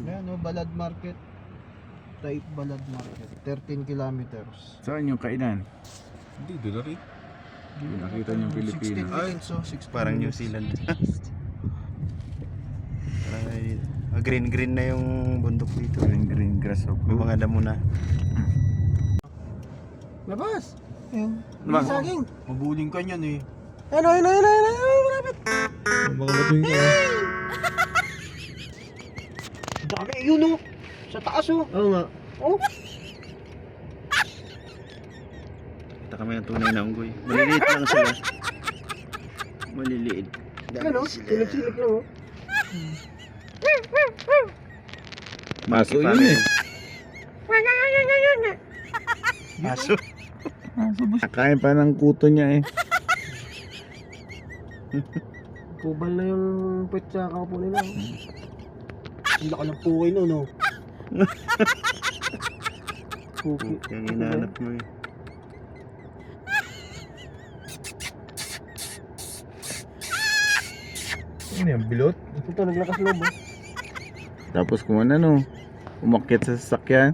Ayan o, Balad Market. Type Balad Market. 13 kilometers. Saan yung kainan? Hindi, doon na rin. Nakita niyong Pilipino. 16 minutes o, 16 Parang New minutes. Zealand. Ay, green na yung bundok dito. Green grass of May mga damo na. Labas! Ayun. Labas. Saging! Mabuling ka niyan eh. Ayun! Malapit! Baka matuloy ka. Dami yun o! Sa taas o! Oo nga. Oh! Kita kami ng tunay na unggoy. Maliliit lang sila. Maliliit. Ano? Silip-silip lang o. Maso yun eh. Aso. Nakain pa ng kuto niya eh. Kubal na yung pet sa kapo nila. Ang laki ng pukoy no, no? Puki. Yung hinahanap mo eh. Ano yan, bilot? Ito, naglakas loob oh. Tapos kung ano, umakyat sa sasakyan.